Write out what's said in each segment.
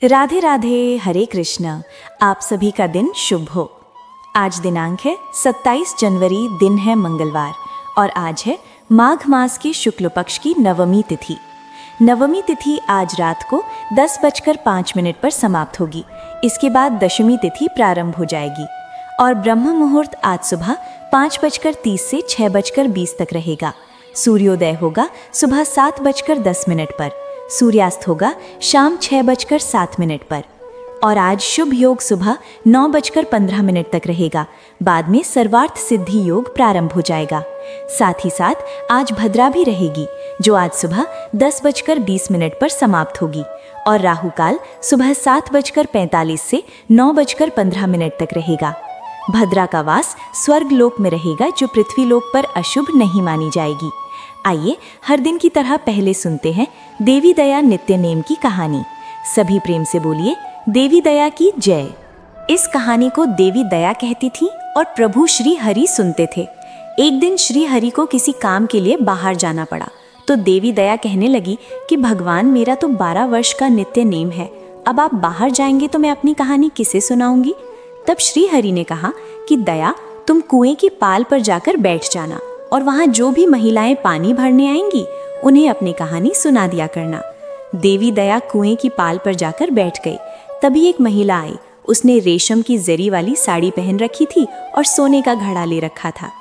राधे राधे, हरे कृष्ण। आप सभी का दिन शुभ हो। आज दिनांक है 27 जनवरी, दिन है मंगलवार और आज है माघ मास की शुक्ल पक्ष की नवमी तिथि। नवमी तिथि आज रात को 10:05 पर समाप्त होगी। इसके बाद दशमी तिथि प्रारंभ हो जाएगी और ब्रह्म मुहूर्त आज सुबह 5:30 से 6:20 तक रहेगा। सूर्योदय होगा सुबह 7:10 पर। सूर्यास्त होगा शाम 6:07 पर और आज शुभ योग सुबह 9:15 तक रहेगा। बाद में सर्वार्थ सिद्धि योग प्रारंभ हो जाएगा। साथ ही साथ आज भद्रा भी रहेगी जो आज सुबह 10:20 पर समाप्त होगी और राहु काल सुबह 7:45 से 9:15 तक रहेगा। भद्रा का वास स्वर्ग लोक में रहेगा जो पृथ्वी लोक पर अशुभ नहीं मानी जाएगी। आइए हर दिन की तरह पहले सुनते हैं देवी दया नित्य नेम की कहानी। सभी प्रेम से बोलिए देवी दया की जय। इस कहानी को देवी दया कहती थी और प्रभु श्री हरि सुनते थे। एक दिन श्री हरि को किसी काम के लिए बाहर जाना पड़ा तो देवी दया कहने लगी कि भगवान, मेरा तो 12 वर्ष का नित्य नेम है, अब आप बाहर जाएंगे तो मैं अपनी कहानी किसे सुनाऊंगी। तब श्री हरि ने कहा कि दया, तुम कुएं की पाल पर जाकर बैठ जाना और वहां जो भी महिलाएं पानी भरने आएंगी उन्हें अपनी कहानी सुना दिया करना। देवी दया कुएं की पाल पर जाकर बैठ गई। तभी एक महिला आई। उसने रेशम की जरी वाली साड़ी पहन रखी थी और सोने का घड़ा ले रखा था।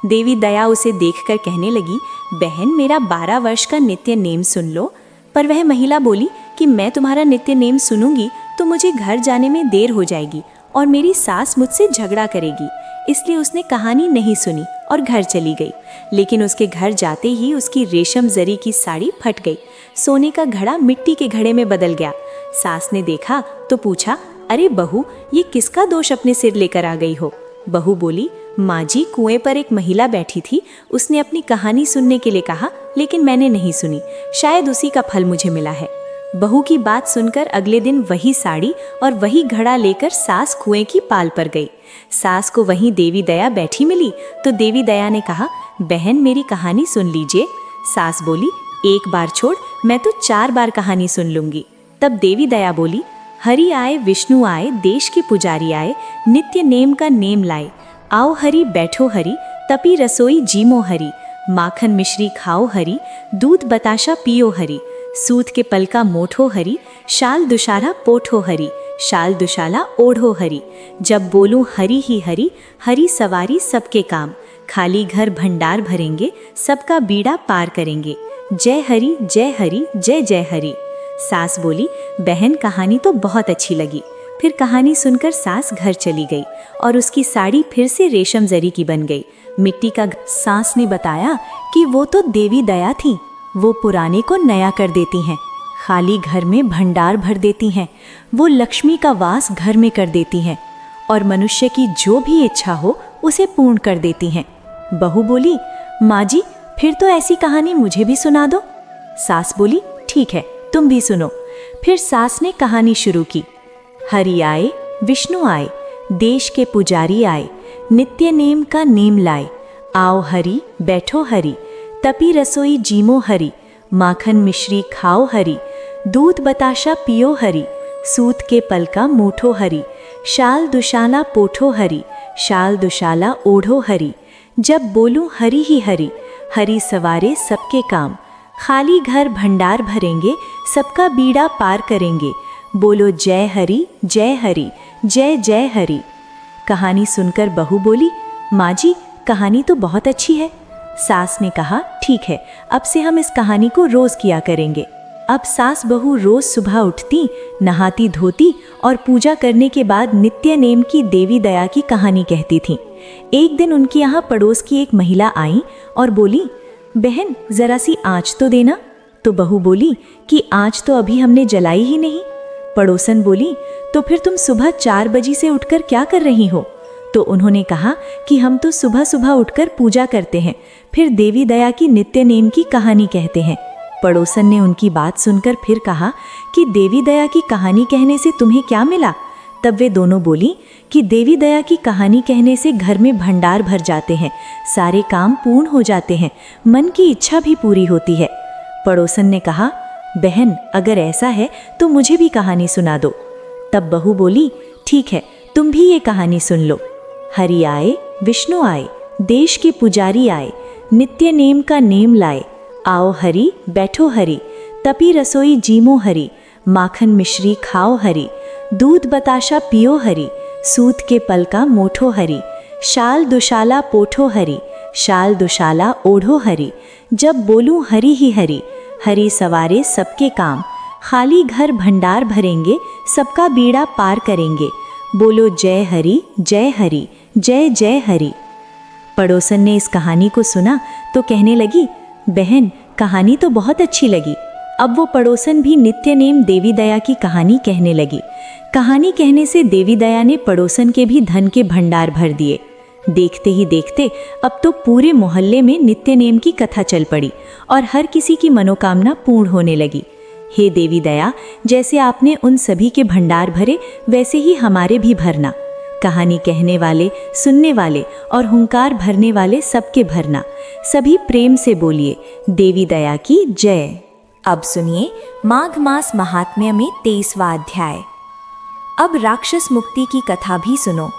देवी दया उसे देखकर कहने लगी, बहन, मेरा 12 वर्ष का नित्य नेम सुन लो। पर वह महिला बोली कि मैं तुम्हारा नित्य नेम सुनूंगी तो मुझे घर जाने में देर हो जाएगी और मेरी सास मुझसे झगड़ा करेगी, इसलिए उसने कहानी नहीं सुनी और घर चली गई। लेकिन उसके घर जाते ही उसकी रेशम जरी की साड़ी फट गई। सोने का घड़ा मिट्टी के घड़े में बदल गया। सास ने देखा तो पूछा, अरे बहू, ये किसका दोष अपने सिर लेकर आ गई हो। बहू बोली, माँ जी, कुएं पर एक महिला बैठी थी, उसने अपनी कहानी सुनने के लिए कहा लेकिन मैंने नहीं सुनी, शायद उसी का फल मुझे मिला है। बहू की बात सुनकर अगले दिन वही साड़ी और वही घड़ा लेकर सास कुएं की पाल पर गई। सास को वहीं देवी दया बैठी मिली तो देवी दया ने कहा, बहन, मेरी कहानी सुन लीजिए। सास बोली, एक बार छोड़, मैं तो 4 बार कहानी सुन लूंगी। तब देवी दया बोली, हरि आए, विष्णु आए, देश के पुजारी आए, नित्य नेम का नेम लाए। आओ हरि, बैठो हरि, तपी रसोई जीमो हरि, माखन मिश्री खाओ हरि, दूध बताशा पियो हरि, सूत के पल का मोठो हरि, शाल दुशाला पोठो हरि, शाल दुशाला ओढ़ो हरि। जब बोलूं हरि ही हरि, हरि सवारी सबके काम, खाली घर भंडार भरेंगे, सबका बीड़ा पार करेंगे। जय हरि जय हरि जय जय हरि। सास बोली, बहन, कहानी तो बहुत अच्छी लगी। फिर कहानी सुनकर सास घर चली गई और उसकी साड़ी फिर से रेशम जरी की बन गई। मिट्टी का सास ने बताया कि वो तो देवी दया थी, वो पुराने को नया कर देती हैं, खाली घर में भंडार भर देती हैं, वो लक्ष्मी का वास घर में कर देती हैं और मनुष्य की जो भी इच्छा हो उसे पूर्ण कर देती हैं। बहू बोली, माँ जी, फिर तो ऐसी कहानी मुझे भी सुना दो। सास बोली, ठीक है, तुम भी सुनो। फिर सास ने कहानी शुरू की। हरि आए, विष्णु आए, देश के पुजारी आए, नित्य नेम का नेम लाए। आओ हरि, बैठो हरि, तपी रसोई जीमो हरि, माखन मिश्री खाओ हरि, दूध बताशा पियो हरि, सूत के पल का मूठो हरि, शाल दुशाला पोठो हरि, शाल दुशाला ओढ़ो हरि। जब बोलूं हरि ही हरि, हरि सवारे सबके काम, खाली घर भंडार भरेंगे, सबका बीड़ा पार करेंगे। बोलो जय हरि जय जय हरि। कहानी सुनकर बहू बोली, माँ जी, कहानी तो बहुत अच्छी है। सास ने कहा, ठीक है, अब से हम इस कहानी को रोज किया करेंगे। अब सास बहू रोज सुबह उठती, नहाती धोती और पूजा करने के बाद नित्य नेम की देवी दया की कहानी कहती थीं। एक दिन उनके यहाँ पड़ोस की एक महिला आई और बोली, बहन, जरा सी आँच तो देना। तो बहू बोली कि आँच तो अभी हमने जलाई ही नहीं। पड़ोसन बोली, तो फिर तुम सुबह 4 बजे से उठकर क्या कर रही हो। तो उन्होंने कहा कि हम तो सुबह सुबह उठकर पूजा करते हैं, फिर देवी दया की नित्य नेम की कहानी कहते हैं। पड़ोसन ने उनकी बात सुनकर फिर कहा कि देवी दया की कहानी कहने से तुम्हें क्या मिला। तब वे दोनों बोली कि देवी दया की कहानी कहने से घर में भंडार भर जाते हैं, सारे काम पूर्ण हो जाते हैं, मन की इच्छा भी पूरी होती है। पड़ोसन ने कहा, बहन, अगर ऐसा है तो मुझे भी कहानी सुना दो। तब बहू बोली, ठीक है, तुम भी ये कहानी सुन लो। हरि आए, विष्णु आए, देश के पुजारी आए, नित्य नेम का नेम लाए। आओ हरि, बैठो हरि, तपी रसोई जीमो हरि, माखन मिश्री खाओ हरि, दूध बताशा पियो हरि, सूत के पलका मोठो हरि, शाल दुशाला पोठो हरि, शाल दुशाला ओढ़ो हरि। जब बोलूं हरि ही हरि, हरि सवारे सबके काम, खाली घर भंडार भरेंगे, सबका बीड़ा पार करेंगे। बोलो जय हरि, जय हरि, जय जय हरि। पड़ोसन ने इस कहानी को सुना तो कहने लगी, बहन, कहानी तो बहुत अच्छी लगी। अब वो पड़ोसन भी नित्य नेम देवी दया की कहानी कहने लगी। कहानी कहने से देवी दया ने पड़ोसन के भी धन के भंडार भर दिए। देखते ही देखते अब तो पूरे मोहल्ले में नित्य नेम की कथा चल पड़ी और हर किसी की मनोकामना पूर्ण होने लगी। हे देवी दया, जैसे आपने उन सभी के भंडार भरे, वैसे ही हमारे भी भरना। कहानी कहने वाले, सुनने वाले और हुंकार भरने वाले सबके भरना। सभी प्रेम से बोलिए, देवी दया की जय। अब सुनिए माघ मास महात्म्य में 23वां अध्याय। अब राक्षस मुक्ति की कथा भी सुनो।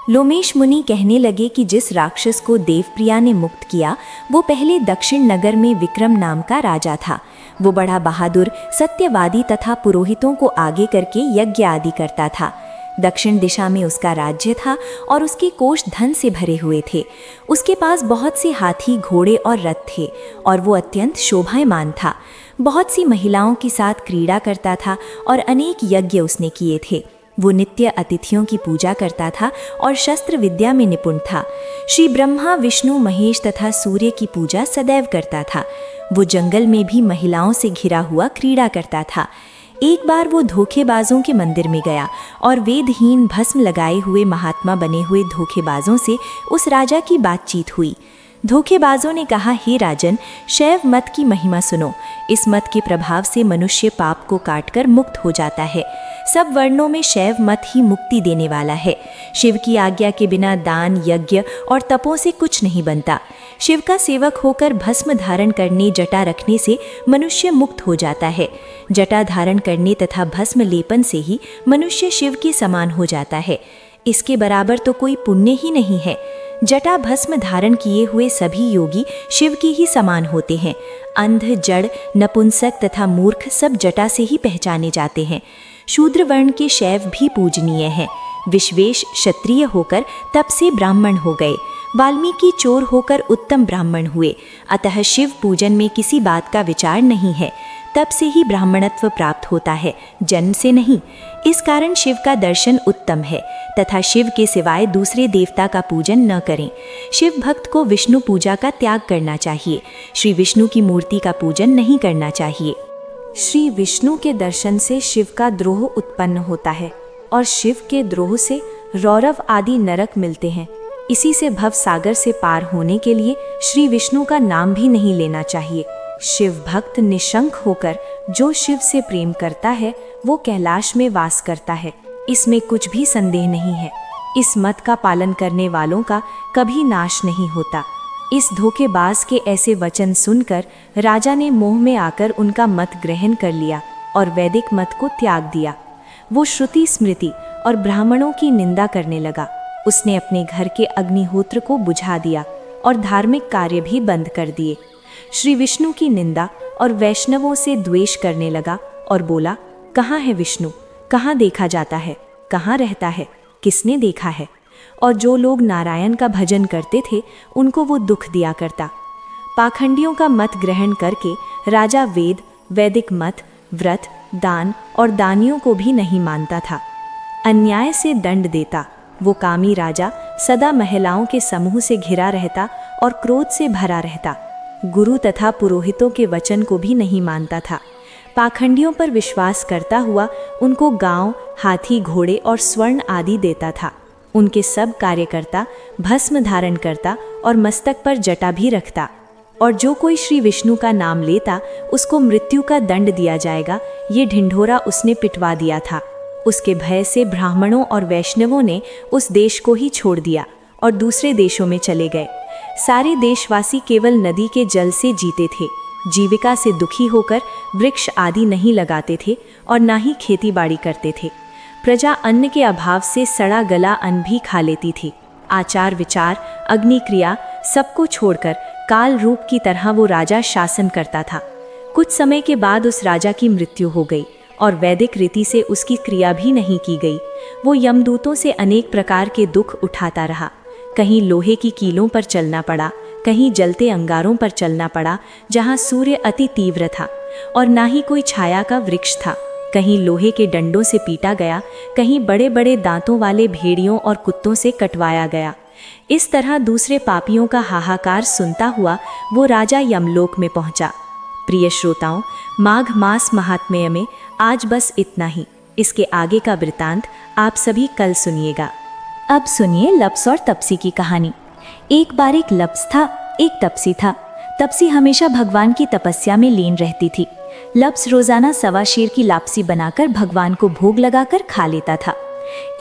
लोमेश मुनि कहने लगे कि जिस राक्षस को देवप्रिया ने मुक्त किया वो पहले दक्षिण नगर में विक्रम नाम का राजा था। वो बड़ा बहादुर, सत्यवादी तथा पुरोहितों को आगे करके यज्ञ आदि करता था। दक्षिण दिशा में उसका राज्य था और उसके कोष धन से भरे हुए थे। उसके पास बहुत से हाथी, घोड़े और रथ थे और वो अत्यंत शोभायमान था। बहुत सी महिलाओं के साथ क्रीड़ा करता था और अनेक यज्ञ उसने किए थे। वो नित्य अतिथियों की पूजा करता था और शस्त्र विद्या में निपुण था। श्री ब्रह्मा, विष्णु, महेश तथा सूर्य की पूजा सदैव करता था। वो जंगल में भी महिलाओं से घिरा हुआ क्रीड़ा करता था। एक बार वो धोखेबाजों के मंदिर में गया और वेदहीन भस्म लगाए हुए महात्मा बने हुए धोखेबाजों से उस राजा की बातचीत हुई। धोखेबाजों ने कहा, हे राजन, शैव मत की महिमा सुनो। इस मत के प्रभाव से मनुष्य पाप को काटकर मुक्त हो जाता है। सब वर्णों में शैव मत ही मुक्ति देने वाला है। शिव की आज्ञा के बिना दान, यज्ञ और तपों से कुछ नहीं बनता। शिव का सेवक होकर भस्म धारण करने, जटा रखने से मनुष्य मुक्त हो जाता है। जटा धारण करने तथा भस्म लेपन से ही मनुष्य शिव के समान हो जाता है। इसके बराबर तो कोई पुण्य ही नहीं है। जटा भस्म धारण किए हुए सभी योगी शिव के ही समान होते हैं। अंध, जड़, नपुंसक तथा मूर्ख सब जटा से ही पहचाने जाते हैं। शूद्र वर्ण के शैव भी पूजनीय हैं। विश्वेश क्षत्रिय होकर तप से ब्राह्मण हो गए। वाल्मीकि चोर होकर उत्तम ब्राह्मण हुए। अतः शिव पूजन में किसी बात का विचार नहीं है। तप से ही ब्राह्मणत्व प्राप्त होता है, जन्म से नहीं। इस कारण शिव का दर्शन उत्तम है तथा शिव के सिवाय दूसरे देवता का पूजन न करें। शिव भक्त को विष्णु पूजा का त्याग करना चाहिए। श्री विष्णु की मूर्ति का पूजन नहीं करना चाहिए। श्री विष्णु के दर्शन से शिव का द्रोह उत्पन्न होता है और शिव के द्रोह से रौरव आदि नरक मिलते हैं। इसी से भव सागर से पार होने के लिए श्री विष्णु का नाम भी नहीं लेना चाहिए। शिव भक्त निशंक होकर जो शिव से प्रेम करता है वो कैलाश में वास करता है। इसमें कुछ भी संदेह नहीं है। इस मत का पालन करने वालों का कभी नाश नहीं होता। इस धोखेबाज के ऐसे वचन सुनकर राजा ने मोह में आकर उनका मत ग्रहण कर लिया और वैदिक मत को त्याग दिया। वो श्रुति, स्मृति और ब्राह्मणों की निंदा करने लगा। उसने अपने घर के अग्निहोत्र को बुझा दिया और धार्मिक कार्य भी बंद कर दिए। श्री विष्णु की निंदा और वैष्णवों से द्वेष करने लगा और बोला, कहाँ है विष्णु? कहाँ देखा जाता है? कहाँ रहता है? किसने देखा है? और जो लोग नारायण का भजन करते थे उनको वो दुख दिया करता। पाखंडियों का मत ग्रहण करके राजा वेद, वैदिक मत, व्रत, दान और दानियों को भी नहीं मानता था। अन्याय से दंड देता। वो कामी राजा सदा महिलाओं के समूह से घिरा रहता और क्रोध से भरा रहता। गुरु तथा पुरोहितों के वचन को भी नहीं मानता था। पाखंडियों पर विश्वास करता हुआ उनको गांव, हाथी, घोड़े और स्वर्ण आदि देता था। उनके सब कार्यकर्ता भस्म धारण करता और मस्तक पर जटा भी रखता। और जो कोई श्री विष्णु का नाम लेता उसको मृत्यु का दंड दिया जाएगा, ये ढिंढोरा उसने पिटवा दिया था। उसके भय से ब्राह्मणों और वैष्णवों ने उस देश को ही छोड़ दिया और दूसरे देशों में चले गए। सारे देशवासी केवल नदी के जल से जीते थे। जीविका से दुखी होकर वृक्ष आदि नहीं लगाते थे और ना ही खेती बाड़ी करते थे। प्रजा अन्न के अभाव से सड़ा गला अन्न भी खा लेती थी। आचार विचार, अग्नि क्रिया सबको छोड़कर काल रूप की तरह वो राजा शासन करता था। कुछ समय के बाद उस राजा की मृत्यु हो गई और वैदिक रीति से उसकी क्रिया भी नहीं की गई। वो यमदूतों से अनेक प्रकार के दुख उठाता रहा। कहीं लोहे की कीलों पर चलना पड़ा, कहीं जलते अंगारों पर चलना पड़ा जहाँ सूर्य अति तीव्र था और ना ही कोई छाया का वृक्ष था। कहीं लोहे के डंडों से पीटा गया, कहीं बड़े बड़े दांतों वाले भेड़ियों और कुत्तों से कटवाया गया। इस तरह दूसरे पापियों का हाहाकार सुनता हुआ वो राजा यमलोक में पहुंचा। प्रिय श्रोताओं, माघ मास महात्म्य में आज बस इतना ही। इसके आगे का वृतांत आप सभी कल सुनिएगा। अब सुनिए लप्स और तपसी की कहानी। एक बार एक लप्स था, एक तपसी था। तपसी हमेशा भगवान की तपस्या में लीन रहती थी। लप्स रोजाना सवा शेर की लापसी बनाकर भगवान को भोग लगाकर खा लेता था।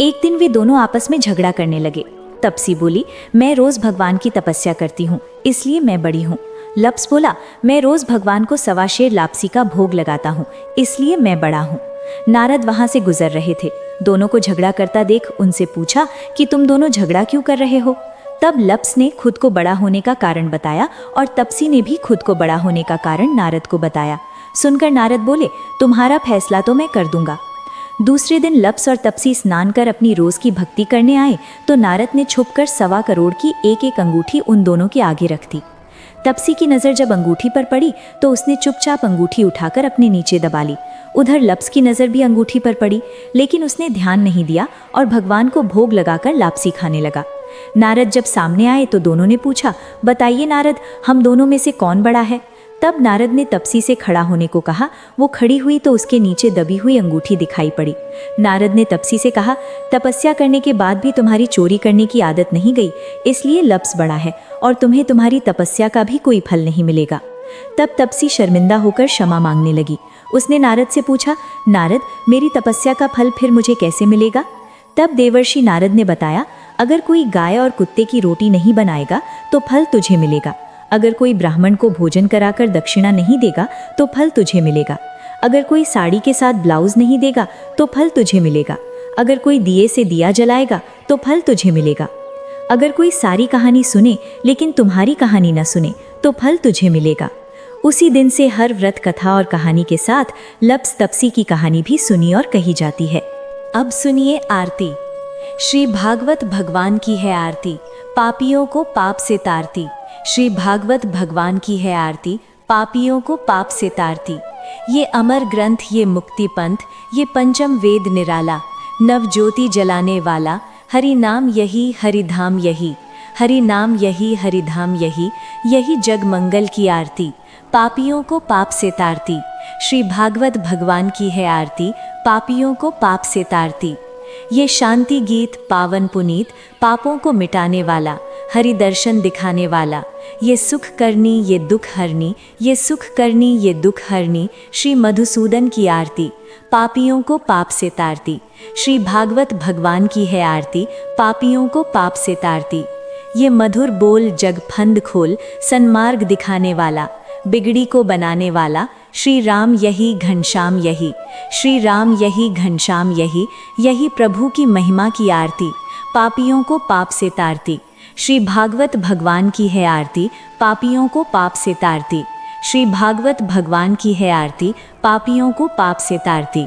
एक दिन वे दोनों आपस में झगड़ा करने लगे। तपसी बोली, मैं रोज भगवान की तपस्या करती हूँ, इसलिए मैं बड़ी हूँ। लप्स बोला, मैं रोज भगवान को सवा शेर लापसी का भोग लगाता हूँ, इसलिए मैं बड़ा हूँ। नारद वहां से गुजर रहे थे। दोनों को झगड़ा करता देख उनसे पूछा कि तुम दोनों झगड़ा क्यों कर रहे हो। तब लप्स ने खुद को बड़ा होने का कारण बताया और तपसी ने भी खुद को बड़ा होने का कारण नारद को बताया। सुनकर नारद बोले, तुम्हारा फैसला तो मैं कर दूंगा। दूसरे दिन लप्स और तपसी स्नान कर अपनी रोज की भक्ति करने आए तो नारद ने छुपकर 1.25 करोड़ की एक अंगूठी उन दोनों के आगे रख दी। तपसी की नज़र जब अंगूठी पर पड़ी तो उसने चुपचाप अंगूठी उठाकर अपने नीचे दबा ली। उधर लप्स की नज़र भी अंगूठी पर पड़ी, लेकिन उसने ध्यान नहीं दिया और भगवान को भोग लगाकर लापसी खाने लगा। नारद जब सामने आए तो दोनों ने पूछा, बताइए नारद, हम दोनों में से कौन बड़ा है। तब नारद ने तपसी से खड़ा होने को कहा। वो खड़ी हुई तो उसके नीचे दबी हुई अंगूठी दिखाई पड़ी। नारद ने तपसी से कहा, तपस्या करने के बाद भी तुम्हारी चोरी करने की आदत नहीं गई, इसलिए लप्स बड़ा है और तुम्हें तुम्हारी तपस्या का भी कोई फल नहीं मिलेगा। तब तपसी शर्मिंदा होकर क्षमा मांगने लगी। उसने नारद से पूछा, नारद, मेरी तपस्या का फल फिर मुझे कैसे मिलेगा। तब देवर्षि नारद ने बताया, अगर कोई गाय और कुत्ते की रोटी नहीं बनाएगा तो फल तुझे मिलेगा। अगर कोई ब्राह्मण को भोजन कराकर दक्षिणा नहीं देगा तो फल तुझे मिलेगा। अगर कोई साड़ी के साथ ब्लाउज नहीं देगा तो फल तुझे मिलेगा। अगर कोई दिए से दिया जलाएगा तो फल तुझे मिलेगा। अगर कोई सारी कहानी सुने लेकिन तुम्हारी कहानी न सुने तो फल तुझे मिलेगा। उसी दिन से हर व्रत कथा और कहानी के साथ लप्स तपसी की कहानी भी सुनी और कही जाती है। अब सुनिए आरती। श्री भागवत भगवान की है आरती, पापियों को पाप से तारती। श्री भागवत भगवान की है आरती, पापियों को पाप से तारती। ये अमर ग्रंथ, ये मुक्ति पंथ, ये पंचम वेद निराला, नव ज्योति जलाने वाला। हरि नाम यही, हरि धाम यही, हरि नाम यही, हरि धाम यही। यही जग मंगल की आरती, पापियों को पाप से तारती। श्री भागवत भगवान की है आरती, पापियों को पाप से तारती। ये शांति गीत पावन पुनीत, पापों को मिटाने वाला, हरि दर्शन दिखाने वाला। ये सुख करनी, ये दुख हरनी, ये सुख करनी, ये दुख हरनी। श्री मधुसूदन की आरती, पापियों को पाप से तारती। श्री भागवत भगवान की है आरती, पापियों को पाप से तारती। ये मधुर बोल जग फंद खोल, सन्मार्ग दिखाने वाला, बिगड़ी को बनाने वाला। श्री राम यही, घनश्याम यही, श्री राम यही, घनश्याम यही। यही प्रभु की महिमा की आरती, पापियों को पाप से तारती। श्री भागवत भगवान की है आरती, पापियों को पाप से तारती। श्री भागवत भगवान की है आरती, पापियों को पाप से तारती।